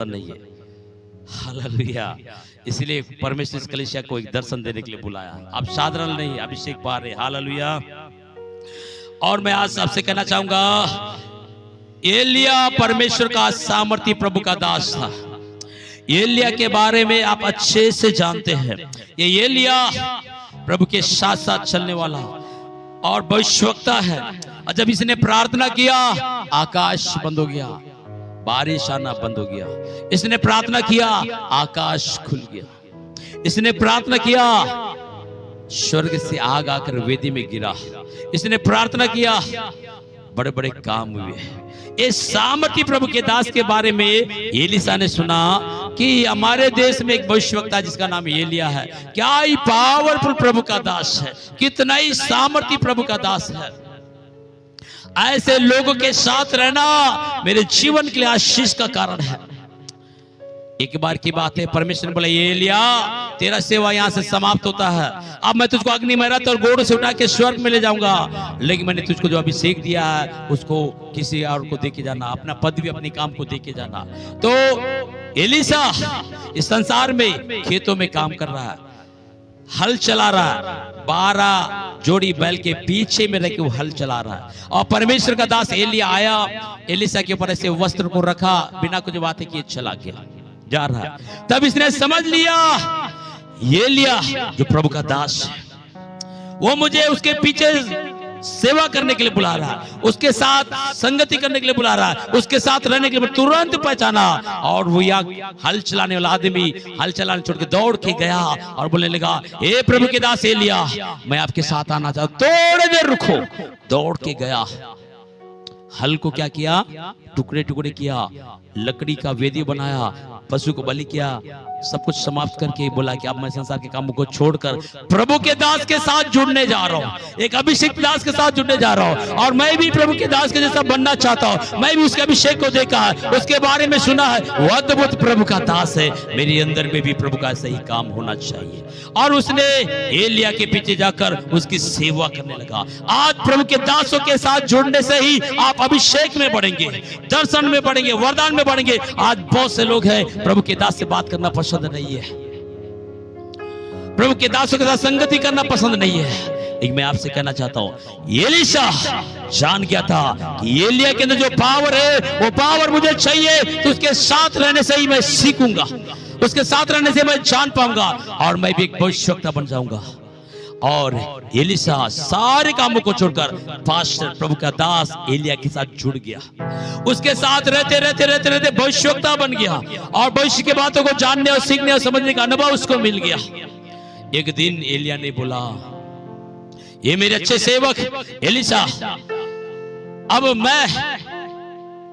नहीं है। हालेलुया। इसलिए परमेश्वर इस कलीसिया को एक दर्शन देने के लिए बुलाया। अब साधारण नहीं, अभिषेक पा रहे। हालेलुया। और मैं आज आपसे कहना चाहूंगा, एलिया परमेश्वर का सामर्थी प्रभु का दास था। एलिया के बारे में आप अच्छे से जानते हैं। ये एलिया प्रभु के साथ साथ चलने वाला और भविष्यवक्ता है। और जब इसने प्रार्थना किया, आकाश बंद हो गया, बारिश आना बंद हो गया। इसने प्रार्थना किया, आकाश खुल गया। इसने प्रार्थना किया, स्वर्ग से आग आकर वेदी में गिरा। इसने प्रार्थना किया, बड़े बड़े काम हुए। इस सामर्थी प्रभु के दास के बारे में एलिशा ने सुना कि हमारे देश में एक भविष्यवक्ता जिसका नाम एलिया है। क्या ही पावरफुल प्रभु का दास है, कितना ही सामर्थी प्रभु का दास है। ऐसे लोगों के साथ रहना मेरे जीवन के लिए आशीष का कारण है। एक बार की बात है, परमेश्वर ने बोला, एलिया तेरा सेवा यहां से समाप्त होता है। अब मैं तुझको अग्नि में रथ और घोड़ों से उठा के स्वर्ग में ले जाऊंगा, लेकिन मैंने तुझको जो अभिषेक दिया है उसको किसी और को दे के जाना, अपना पद भी अपने काम को दे के जाना। तो एलिशा इस संसार में खेतों में काम कर रहा है, हल चला रहा है, 12 जोड़ी बैल के पीछे में रह के वो हल चला रहा है। और परमेश्वर का दास एलिया आया, एलिशा के ऊपर ऐसे वस्त्र को रखा, बिना कुछ बातें किए चला गया, जा रहा है। तब इसने समझ लिया, एलिया जो प्रभु का दास है, वो मुझे उसके पीछे सेवा करने के लिए बुला रहा है, उसके साथ संगति करने के लिए बुला रहा है, उसके साथ रहने के लिए। तुरंत पहचाना, और वो यहाँ हल चलाने वाला आदमी हल चलाने छोड़ के दौड़ के गया और बोलने लगा, हे प्रभु के दास एलिया, मैं आपके साथ आना चाहता हूं, थोड़ी देर रुको। दौड़ के गया, हल को क्या किया, टुकड़े टुकड़े किया, लकड़ी का वेदी बनाया, पशु को बलि किया, सब कुछ समाप्त करके बोला कि अब मैं संसार के कामों को छोड़कर प्रभु के दास के साथ जुड़ने जा रहा हूं, एक अभिषेक दास के साथ जुड़ने जा रहा हूं। और मैं भी प्रभु के दास के जैसा बनना चाहता हूं। मैं भी उसके अभिषेक को देखा है, उसके बारे में सुना है, वो अद्भुत प्रभु का दास है। मेरे अंदर में भी प्रभु का सही काम होना चाहिए। और उसने एलिया के पीछे जाकर उसकी सेवा करने लगा। आज प्रभु के दासों के साथ जुड़ने से ही आप अभिषेक में बढ़ेंगे, दर्शन में बढ़ेंगे, वरदान में बढ़ेंगे। आज बहुत से लोग हैं प्रभु के दास से बात करना पसंद नहीं है, प्रभु के दासों के साथ संगति करना पसंद नहीं है। एक मैं आपसे कहना चाहता हूं, एलिशा जान गया था कि एलिया के अंदर जो पावर है, वो पावर मुझे चाहिए, तो उसके साथ रहने से ही मैं सीखूंगा, उसके साथ रहने से मैं जान पाऊंगा, और मैं भी एक भविष्यवक्ता बन जाऊंगा। और एलिशा सारे कामों को छोड़कर पास्टर प्रभु का दास एलिया के साथ जुड़ गया। उसके साथ रहते रहते रहते रहते भविष्यवक्ता बन गया, और भविष्य की बातों को जानने और सीखने और समझने का अनुभव उसको मिल गया। एक दिन एलिया ने बोला, ये मेरे अच्छे सेवक एलिशा, अब मैं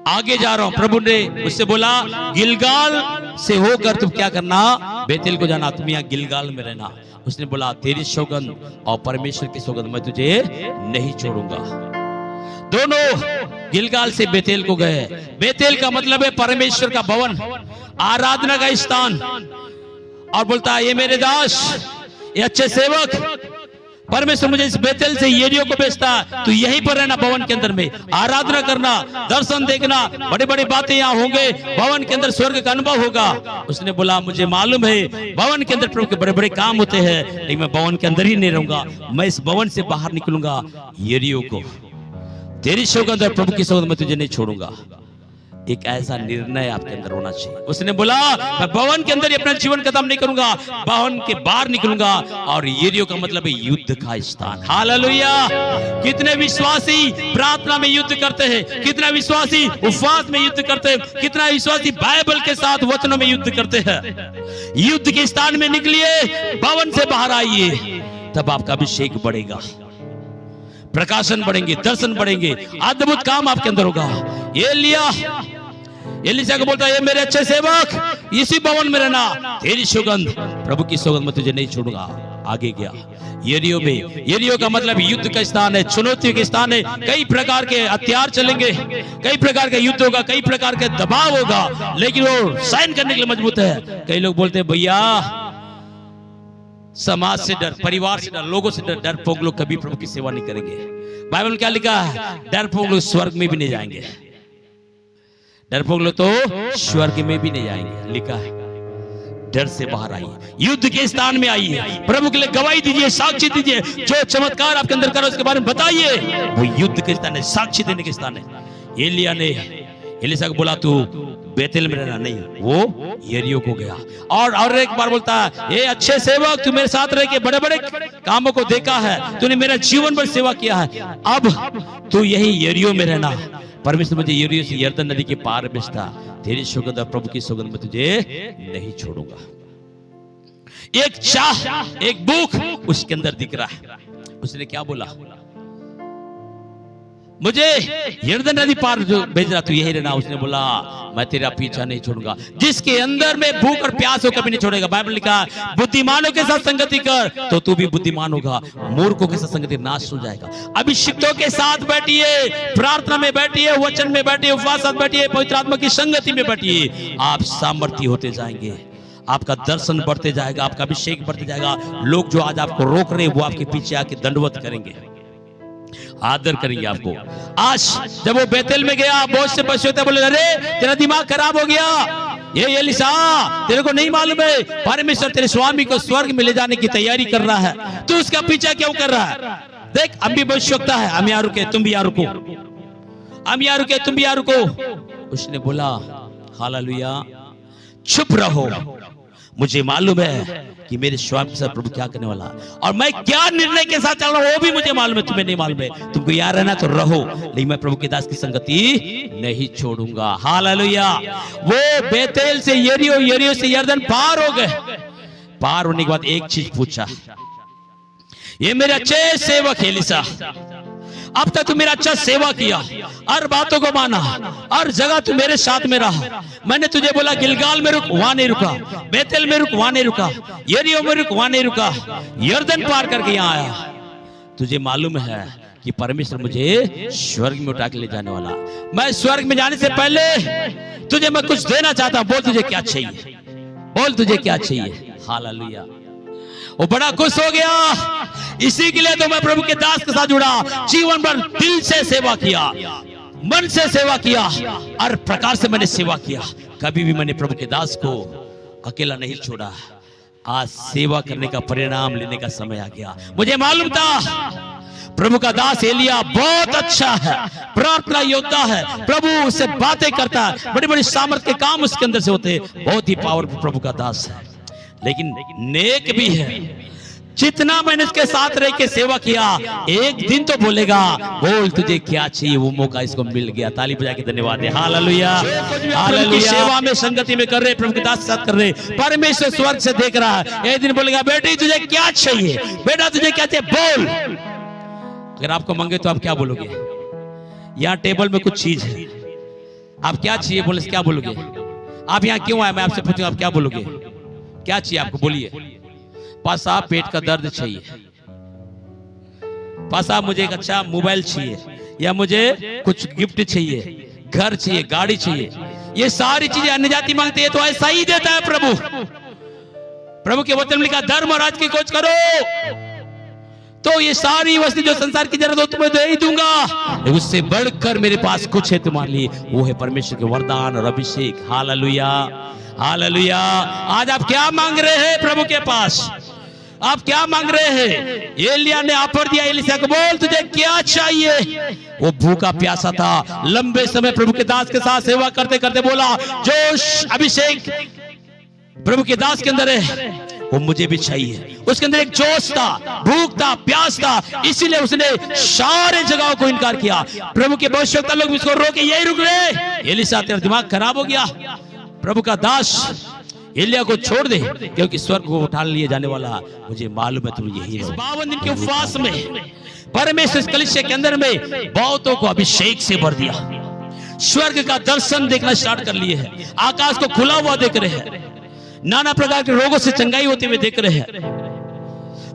आगे जा रहा हूं। प्रभु ने उससे बोला, गिलगाल से होकर तुम क्या करना, बेतेल को जाना, तुम यहाँ गिलगाल में रहना। उसने बोला, तेरी सौगंध और परमेश्वर की सौगंध, मैं तुझे नहीं छोड़ूंगा। दोनों गिलगाल से बेतेल को गए। बेतेल का मतलब है परमेश्वर का भवन, आराधना का स्थान। और बोलता है, ये मेरे दास, ये अच्छे सेवक, परमेश्वर मुझे इस बेतेल से यरीहो को भेजता है, तो यहीं पर रहना, भवन के अंदर में आराधना करना, दर्शन देखना, बड़ी बड़ी बातें यहाँ होंगे, भवन के अंदर स्वर्ग का अनुभव होगा। उसने बोला, मुझे मालूम है भवन के अंदर प्रभु के बड़े बड़े काम होते हैं, लेकिन मैं भवन के अंदर ही नहीं रहूंगा, मैं इस भवन से बाहर निकलूंगा। यरीहो को तेरी सौगंध और प्रभु की सौगंध मैं तुझे नहीं छोड़ूंगा। एक ऐसा निर्णय आपके अंदर होना चाहिए। उसने बोला, मैं भवन के अंदर ही अपना जीवन खत्म नहीं करूंगा, भवन के बाहर निकलूंगा। और यरीहो का मतलब है युद्ध का स्थान। हालेलुया। कितने विश्वासी प्रार्थना में युद्ध करते हैं, कितना विश्वासी उपवास में युद्ध करते हैं, कितना विश्वासी बाइबल के साथ वचनों में युद्ध करते हैं। युद्ध के स्थान में निकलिए, भवन से बाहर आइए, तब आपका अभिषेक बढ़ेगा, प्रकाशन बढ़ेंगे, दर्शन बढ़ेंगे, अद्भुत काम आपके अंदर होगा। एलिशा को बोलता है, ये मेरे अच्छे सेवक, इसी भवन में रहना, तेरी सौगंध, प्रभु की सौगंध मैं तुझे नहीं छोड़ूंगा। आगे गया यरीहो में। यरीहो का मतलब युद्ध का स्थान है, चुनौतियों के स्थान है। कई प्रकार के हथियार चलेंगे, कई प्रकार का युद्ध होगा, कई प्रकार के दबाव होगा, लेकिन वो सहन करने के लिए मजबूत है। कई लोग बोलते हैं, भैया समाज से डर, परिवार से डर, लोगों से डर, डरपोक लोग कभी प्रभु की सेवा नहीं करेंगे। बाइबल में क्या लिखा है, डरपोक लोग स्वर्ग में भी नहीं जाएंगे। डरपोक लोग तो स्वर्ग में भी नहीं जाएंगे। लिखा है डर से बाहर आइए, युद्ध के स्थान में आइए, प्रभु के लिए गवाही दीजिए, साक्षी दीजिए। जो चमत्कार आपके अंदर करो उसके बारे में बताइए। वो युद्ध के स्थान है, साक्षी देने के स्थान है। एलिया ने एलीशा को बोला तू बेतेल में रहना, नहीं, वो यरीहो को गया। और एक बार बोलता है ये अच्छे सेवक, तू मेरे साथ रह के बड़े बड़े कामों को देखा है, तूने मेरा जीवन भर सेवा किया है, अब तू यही यरीहो में रहना। परमेश्वर मुझे यरीहो से यरदन नदी के पार भेजता, तेरी सुगंध और प्रभु की सुगंध में तुझे नहीं छोड़ूंगा। एक चाह, एक भूख उसके अंदर दिख रहा है। उसने क्या बोला, मुझे यरदन नदी पार जो भेज रहा तू यही रहना। उसने बोला मैं तेरा पीछा नहीं छोड़ूंगा। जिसके अंदर में भूख और प्यास हो कभी नहीं छोड़ेगा। बाइबल लिखा है बुद्धिमानों के साथ संगति कर तो तू भी बुद्धिमान होगा, मूर्खों के साथ संगति नाश हो जाएगा। अभिषिक्तों के साथ बैठिए, प्रार्थना में बैठिए, वचन में बैठिए, उपवास में बैठिए, पवित्र आत्मा की संगति में बैठिए। आप सामर्थ्य होते जाएंगे, आपका दर्शन बढ़ते जाएगा, आपका अभिषेक बढ़ते जाएगा। लोग जो आज आपको रोक रहे हैं वो आपके पीछे आके दंडवत करेंगे, आदर करेंगे आपको। आज जब वो बेतेल में गया, बहुत से पशु होते बोले अरे तेरा दिमाग खराब हो गया, ये एलीशा तेरे को नहीं मालूम है परमेश्वर तेरे स्वामी को स्वर्ग में ले जाने की तैयारी कर रहा है, तू उसका पीछा क्यों कर रहा है? देख हम भी भविष्यवक्ता है, हम यहाँ रुके तुम भी यहाँ रुको, हम यहाँ रुके तुम भी यहाँ रुको। उसने बोला हालेलुया, चुप रहो, मुझे मालूम है कि मेरे स्वामी के साथ प्रभु क्या करने वाला और मैं क्या निर्णय के साथ चल रहा हूं वो भी मुझे मालूम है, तुम्हें नहीं मालूम है। तुमको यार रहना तो रहो, लेकिन मैं प्रभु के दास की संगति नहीं छोड़ूंगा। हालेलुया। वो बेतेल से यरीहो, यरीहो से यरदन पार हो गए। पार होने के बाद एक चीज पूछा, ये मेरे अच्छे सेवक एलीशा, अब तक तू मेरा अच्छा सेवा किया, हर बातों को माना, हर जगह तू मेरे साथ में रहा। मैंने तुझे बोला गिलगाल में रुक, वहां नहीं रुका, बेतेल में रुक, वहां नहीं रुका, यरीहो में रुक, वहां नहीं रुका, यरदन पार करके यहाँ आया। तुझे मालूम है कि परमेश्वर मुझे स्वर्ग में उठा के ले जाने वाला। मैं स्वर्ग में जाने से पहले तुझे मैं कुछ देना चाहता हूं, बोल तुझे क्या चाहिए, बोल तुझे क्या चाहिए। हालेलुया। वो बड़ा खुश हो गया, इसी के लिए तो मैं प्रभु के दास के साथ जुड़ा, जीवन भर दिल से सेवा किया, मन से सेवा किया, हर प्रकार से मैंने सेवा किया, कभी भी मैंने प्रभु के दास को अकेला नहीं छोड़ा। आज सेवा करने का परिणाम लेने का समय आ गया। मुझे मालूम था प्रभु का दास एलिया बहुत अच्छा है, प्रार्थना योद्धा है, प्रभु उससे बातें करता है, बड़ी बड़ी सामर्थ्य के काम उसके अंदर से होते हैं, बहुत ही पावरफुल प्रभु का दास है, लेकिन नेक भी है। जितना मैंने उसके साथ रह के सेवा किया, एक दिन तो बोलेगा बोल तुझे क्या चाहिए, वो मौका इसको मिल गया। ताली बजा के धन्यवाद है। Hallelujah, hallelujah. सेवा में संगति में कर रहे, प्रभु के दास के साथ कर रहे, परमेश्वर स्वर्ग से देख रहा है। एक दिन बोलेगा बेटी तुझे क्या चाहिए, बेटा तुझे क्या चाहिए, बोल। अगर आपको मांगे तो आप क्या बोलोगे? यहाँ टेबल में कुछ चीज है, आप क्या चाहिए बोले, क्या बोलोगे? आप यहाँ क्यों आए, मैं आपसे पूछूंगा, आप क्या बोलोगे? क्या चाहिए आपको, बोलिए। पास साहब पेट का दर्द चाहिए, पास साहब मुझे एक अच्छा मोबाइल चाहिए, या मुझे कुछ गिफ्ट चाहिए, घर चाहिए, गाड़ी चाहिए। ये सारी चीजें अन्य जाति मांगती है तो ऐसा ही देता है प्रभु। प्रभु के वचन में लिखा धर्म और राज की खोज करो तो ये सारी वस्तु जो संसार की जरूरत हो तुम्हें दे ही दूंगा। उससे बढ़कर मेरे पास कुछ है तुम्हारे लिए, वो है परमेश्वर के वरदान और अभिषेक। Hallelujah, hallelujah. आज आप क्या मांग रहे हैं प्रभु के पास? आप क्या मांग रहे हैं? एलिया ने ऑफर दिया एलीशा को, बोल तुझे क्या चाहिए। वो भूखा प्यासा था, लंबे समय प्रभु के दास के साथ सेवा करते करते बोला जो अभिषेक प्रभु के दास के अंदर है वो मुझे भी चाहिए। उसके अंदर एक जोश था, भूख था, प्यास था, इसीलिए उसने सारे जगहों को इनकार किया। प्रभु के भविष्यवक्ता लोग इसको रोके, यही रुक रहे, एलीशा तेरा दिमाग खराब हो गया, प्रभु का दास एलिया को छोड़ दे क्योंकि स्वर्ग को उठा लिए जाने वाला मुझे मालूम है तुम यही रहो। 52 दिन के उपवास में परमेश्वर कलीसिया के अंदर में बहुतों को अभिषेक से भर दिया, स्वर्ग का दर्शन देखना स्टार्ट कर लिए हैं, आकाश को खुला हुआ देख रहे हैं, नाना प्रकार के रोगों से चंगाई होते हुए देख रहे हैं,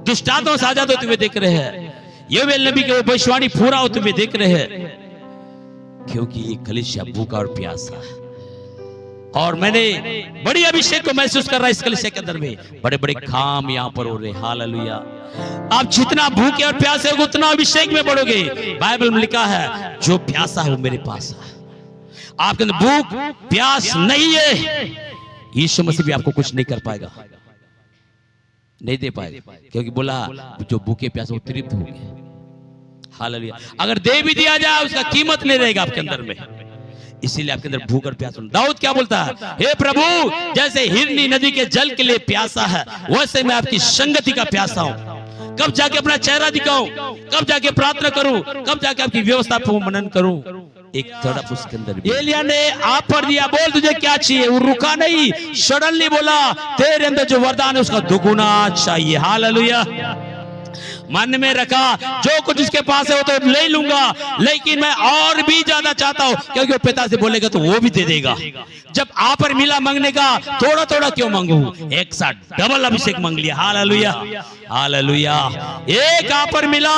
दुष्टात्माओं से आजाद होते हुए देख रहे हैं, योवेल नबी के वो भविष्यवाणी पूरा होते हुए देख रहे हैं, क्योंकि ये कलीसिया भूखा और प्यासा है। और मैंने बड़ी अभिषेक को महसूस कर रहा है इस कलीसिया के अंदर में, बड़े बड़े काम यहाँ पर हो रहे। हालेलुया। आप जितना भूखे और प्यासे हो उतना अभिषेक में बढ़ोगे। बाइबल में लिखा है जो प्यासा है वो मेरे पास है। आपके अंदर भूख प्यास नहीं है, यीशु मसीह भी आपको कुछ नहीं कर पाएगा, नहीं दे पाएगा, क्योंकि बोला जो भूखे प्यासे वो तृप्त हो गए। हालेलुया। अगर दे भी दिया जाए उसका कीमत नहीं रहेगा आपके अंदर में, इसीलिए आपके अंदर भूख और प्यास। दाऊद क्या बोलता है, हे प्रभु जैसे हिरनी नदी के जल के लिए प्यासा है, वैसे मैं आपकी संगति का प्यासा हूं। कब जाके अपना चेहरा दिखाऊं, कब जाके प्रार्थना करूं, कब जाके आपकी व्यवस्था पर मनन करूं। एक तड़प उसके अंदर। एलिया ने आप पर दिया, बोल तुझे क्या चाहिए। वो रुका नहीं, सडनली बोला तेरे अंदर जो वरदान है उसका दुगुना चाहिए। हालेलुया। मन में रखा जो कुछ इसके पास है वो तो ले लूंगा, लेकिन मैं और भी ज्यादा चाहता हूं, क्योंकि वो पिता से बोलेगा तो वो भी दे देगा। जब आप पर मिला मांगने का, थोड़ा थोड़ा क्यों मांगू, एक साथ डबल अभिषेक मांग लिया। Hallelujah, hallelujah. एक आप पर मिला,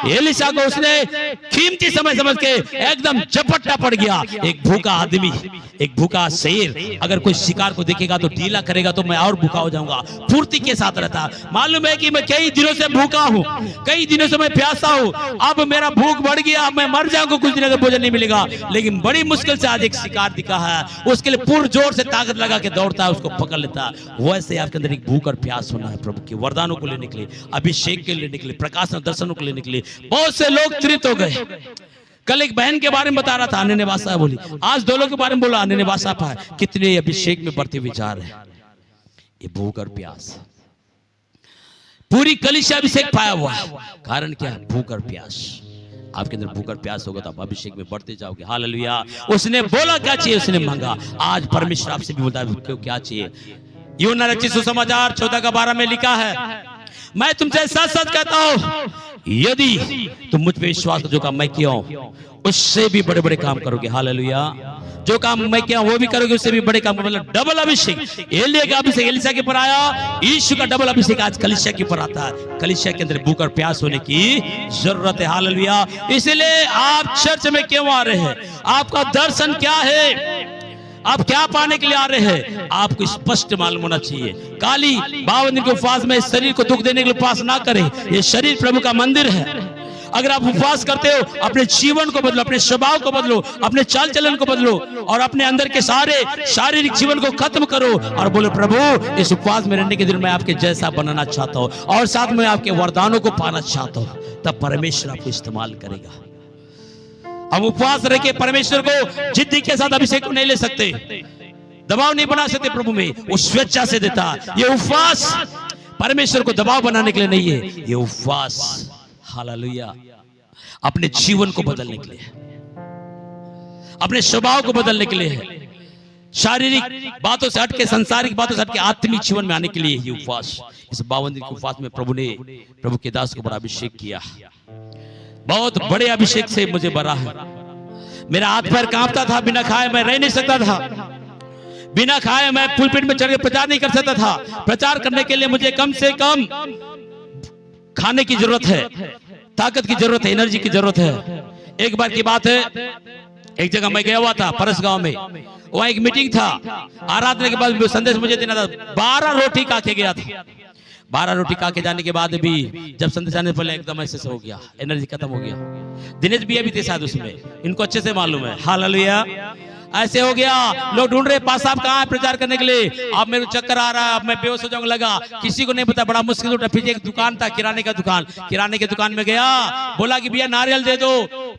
एलिशा को उसने कीमती समय समझ के एकदम झपट्टा पड़ गया। एक भूखा आदमी, एक भूखा शेर अगर कोई शिकार को देखेगा तो ढीला करेगा, तो मैं और भूखा हो जाऊंगा, फुर्ती के साथ रहता। मालूम है कि मैं कई दिनों से भूखा हूं, कई दिनों से मैं प्यासा हूं, अब मेरा भूख बढ़ गया, मैं मर जाऊंगा कुछ दिन अगर भोजन नहीं मिलेगा। लेकिन बड़ी मुश्किल से आज एक शिकार दिखा है, उसके लिए पूर्ण जोर से ताकत लगा के दौड़ता है, उसको पकड़ लेता है। वैसे आपके अंदर एक भूख और प्यास होना है प्रभु के वरदानों को लेने के लिए, अभिषेक के लिए निकले, प्रकाश और दर्शनों को लेने के लिए। बहुत से लोग तृप्त हो गए। कल एक बहन के बारे में बता रहा था, अन्यनिवासा बोली, आज दो लोगों के बारे में बोला अन्यनिवासा पाए। कितने अभिषेक में बढ़ते हुए जा रहे हैं। ये भूख और प्यास, पूरी कलीसिया अभिषेक पाया हुआ है। कारण क्या है, भूख और प्यास। आपके अंदर भूख और प्यास होगा तो आप अभिषेक में बढ़ते जाओगे। हालेलुया। उसने बोला क्या चाहिए, उसने मांगा। आज परमेश्वर आपसे भी बोलता है क्यों क्या चाहिए। यूहन्ना रचित सुसमाचार 14:12 में लिखा है, मैं तुमसे सच सच कहता हूं, यदि तुम मुझ पे विश्वास जो काम मैं किया हूं उससे भी बड़े बड़े काम करोगे। हालेलुया। जो काम मैं किया वो भी करोगे, उससे भी बड़े काम। मतलब डबल अभिषेक। एलिया का अभिषेक एलिशा के ऊपर आया, यीशु का डबल अभिषेक आज कलीसिया के ऊपर आता है। कलीसिया के अंदर भूख और प्यास होने की जरूरत है। हालेलुया। इसलिए आप चर्च में क्यों आ रहे हैं, आपका दर्शन क्या है, आप क्या पाने के लिए आ रहे हैं, आपको स्पष्ट मालूम होना चाहिए। काली 52 दिन के उपवास में शरीर को दुख देने के लिए उपवास ना करें। ये शरीर प्रभु का मंदिर है। अगर आप उपवास करते हो, अपने जीवन को बदलो, अपने स्वभाव को बदलो, अपने चाल चलन को बदलो, और अपने अंदर के सारे शारीरिक जीवन को खत्म करो और बोलो प्रभु इस उपवास में रहने के दिन मैं आपके जैसा बनना चाहता हूँ और साथ में आपके वरदानों को पाना चाहता हूँ। तब परमेश्वर आपको इस्तेमाल करेगा। हम उपवास रह के परमेश्वर को जिद्दी के साथ अभिषेक को नहीं ले सकते, दबाव नहीं बना सकते प्रभु में, वो स्वेच्छा से देता। ये उपवास परमेश्वर को दबाव बनाने के लिए नहीं है, ये उपवास हालेलुया अपने जीवन को बदलने के लिए, अपने स्वभाव को बदलने के लिए है। शारीरिक बातों से हटके, सांसारिक बातों से हटके आत्मिक जीवन में आने के लिए ये उपवास। इस 52 दिन के उपवास में प्रभु ने प्रभु के दास को बड़ा अभिषेक किया। बहुत बड़े अभिषेक से मुझे भरा है। मेरा हाथ पैर कांपता था, बिना खाए मैं रह नहीं सकता था, बिना खाए मैं पुलपिट में चढ़ के प्रचार नहीं कर सकता था। प्रचार करने के लिए मुझे कम से कम खाने की जरूरत है, ताकत की जरूरत है, एनर्जी की जरूरत है। एक बार की बात है, एक जगह मैं गया हुआ था परस गांव में, वहां एक मीटिंग था। आराधना के बाद संदेश मुझे देना था। 12 रोटी खा के गया था। 12 रोटी खा के जाने के बाद भी जब संदेश आने पहले एकदम ऐसे हो गया, एनर्जी खत्म हो गया। दिनेश भी अभी थे शायद उसमें, इनको अच्छे से मालूम है। हालेलुया। ऐसे हो गया, लोग ढूंढ रहे पास साहब कहाँ है प्रचार करने के लिए। अब मेरे चक्कर आ रहा है, अब मैं बेहोश हो जाऊंगा लगा, किसी को नहीं पता, बड़ा मुश्किल उठा। फिर एक दुकान था, किराने का दुकान, किराने के दुकान में गया, बोला कि भैया नारियल दे दो।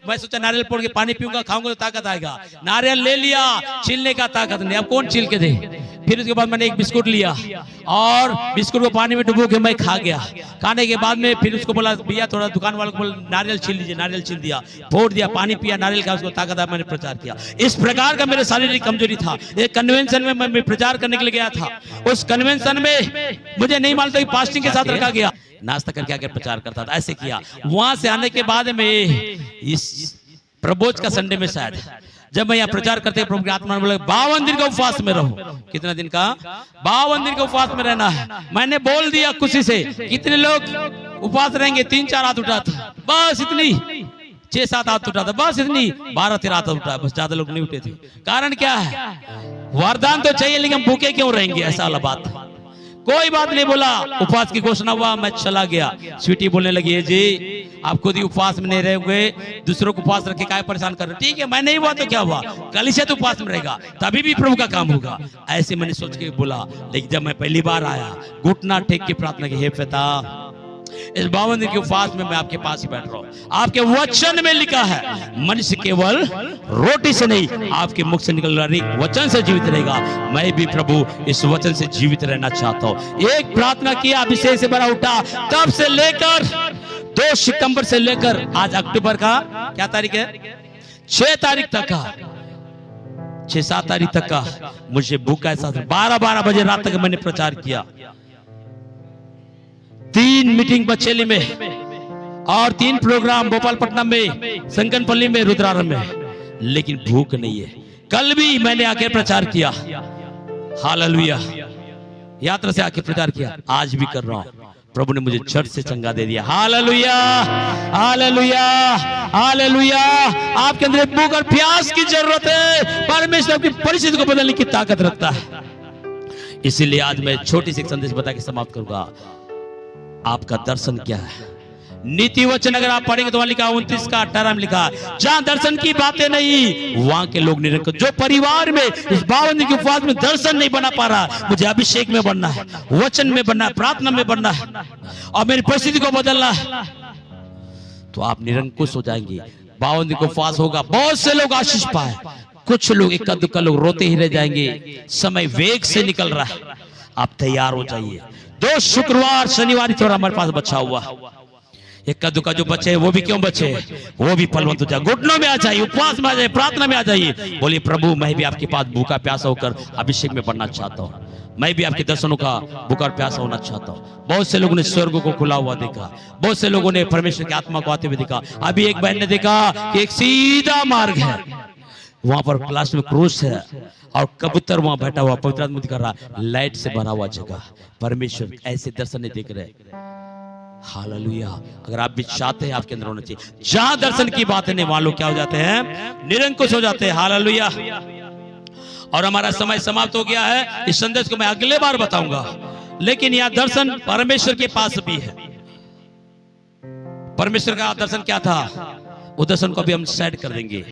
मैं सोचा नारियल फोड़ के पानी पीऊंगा, खाऊंगा तो ताकत आएगा। नारियल ले लिया, छीलने का ताकत नहीं, अब कौन छील के दे। फिर उसके बाद मैंने एक बिस्कुट लिया और बिस्कुट को पानी में डुबो के मैं खा गया। खाने के बाद में फिर उसको बोला भैया थोड़ा, दुकान वाले को बोला नारियल छील लीजिए। नारियल छील दिया, फोड़ दिया, पानी पिया, नारियल का उसको ताकत आया, मैंने प्रचार किया। इस प्रकार का मेरे शारीरिक कमजोरी था। एक कन्वेंशन में मैं प्रचार करने के लिए गया था। उस कन्वेंशन में मुझे नहीं मालूम था कि फास्टिंग के साथ रखा गया, नाश्ता करके आकर प्रचार करता था। ऐसे किया। वहां से आने के बाद में इस प्रभोज का संडे में शायद जब मैं यहाँ प्रचार करते प्रभु की आत्मा ने बोला 52 दिन का उपवास में रहो। कितना दिन का? 52 दिन का उपवास में रहना है। मैंने बोल दिया खुशी से। कितने लोग उपवास रहेंगे? 3-4 हाथ उठा था, बस इतनी। 6-7 हाथ उठा था, बस इतनी। 12-13 हाथ उठा, बस ज्यादा लोग नहीं उठे थे। कारण क्या है? वरदान तो चाहिए लेकिन भूखे क्यों रहेंगे, ऐसा वाला बात। कोई बात नहीं बोला, उपवास की घोषणा हुआ, मैं चला गया। स्वीटी बोलने लगी है जी आप खुद ही उपवास में नहीं रहोगे, दूसरों को उपवास रखे काय परेशान कर रहे हो? ठीक है, मैं नहीं हुआ तो क्या हुआ, कलीसिया तो उपवास में रहेगा, तभी भी प्रभु का काम होगा। ऐसे मैंने सोच के बोला। लेकिन जब मैं पहली बार आया, घुटना टेक के प्रार्थना की, हे पिता, इस 52 दिन के उपवास में मैं आपके पास ही बैठ रहा हूं। आपके वचन में लिखा है मनुष्य केवल रोटी से नहीं, आपके मुख से निकल रही वचन से जीवित रहेगा। मैं भी प्रभु इस वचन से जीवित रहना चाहता हूं। एक प्रार्थना किया, अभिषेक से भरा उठा, तब से लेकर 2 सितंबर से लेकर आज अक्टूबर का क्या तारीख है, 6 तारीख तक का, 6-7 तारीख तक का मुझे भूखा एहसास। 12 बजे रात तक मैंने प्रचार किया, 3 मीटिंग बचेली में और 3 प्रोग्राम भोपालपट्टनम में, संकनपल्ली में, रुद्रारम में, लेकिन भूख नहीं है। कल भी मैंने आके प्रचार किया, हालेलुया, यात्रा से आके प्रचार किया, आज भी कर रहा हूं। प्रभु ने मुझे झट से चंगा दे दिया। Hallelujah, hallelujah, hallelujah. आपके अंदर भूख और प्यास की जरूरत है। परमेश्वर आपकी परिस्थिति को बदलने की ताकत रखता है। इसीलिए आज मैं छोटी सी संदेश बता के समाप्त करूंगा। आपका दर्शन क्या है? नीति वचन अगर आप पढ़ेंगे तो वहां लिखा 29 का 18 में लिखा, जहां दर्शन की बातें नहीं, वहां के लोग निरंकुश। जो परिवार में इस 52 दिन के उपवास में दर्शन नहीं बना पा रहा, मुझे अभिषेक में बनना है, वचन में बनना है, प्रार्थना में बनना है और मेरी परिस्थिति को बदलना है, तो आप निरंकुश हो जाएंगे। 52 दिन का उपवास होगा, बहुत से लोग आशीष पाए, कुछ लोग इक्का दुक्का लोग रोते ही रह जाएंगे। समय वेग से निकल रहा है, आप तैयार हो जाइए। 2 शुक्रवार शनिवार थोड़ा हमारे पास बचा हुआ, इक्का दुक्का जो बचे वो भी क्यों बचे, वो भी फलवंत हो जाए। घुटनों में आ जाइए, उपवास में आ जाइए, प्रार्थना में आ जाइए। बोलिए प्रभु, मैं भी आपके पास भूखा प्यासा होकर अभिषेक में बढ़ना चाहता हूँ। मैं भी आपके दर्शनों का भूखा और प्यासा होना चाहता हूँ। बहुत से लोगों ने स्वर्ग को खुला हुआ देखा, बहुत से लोगों ने परमेश्वर की आत्मा को आते हुए देखा। अभी एक बहन ने देखा कि एक सीधा मार्ग है, वहां पर क्लास में क्रूस है और कबूतर वहां बैठा हुआ, पवित्र आत्मा दिखा रहा, लाइट से भरा हुआ जगह। परमेश्वर ऐसे दर्शन नहीं देख रहे। हालेलुया। अगर आप भी चाहते हैं, आपके अंदर होना चाहिए। जहां दर्शन की बातें नहीं, वहां लोग क्या हो जाते हैं, निरंकुश हो जाते हैं। हालेलुया। और हमारा समय समाप्त हो गया है। इस संदेश को मैं अगले बार बताऊंगा, लेकिन यह दर्शन परमेश्वर के पास भी है। परमेश्वर का दर्शन क्या था, वो दर्शन को भी हम सेट कर देंगे।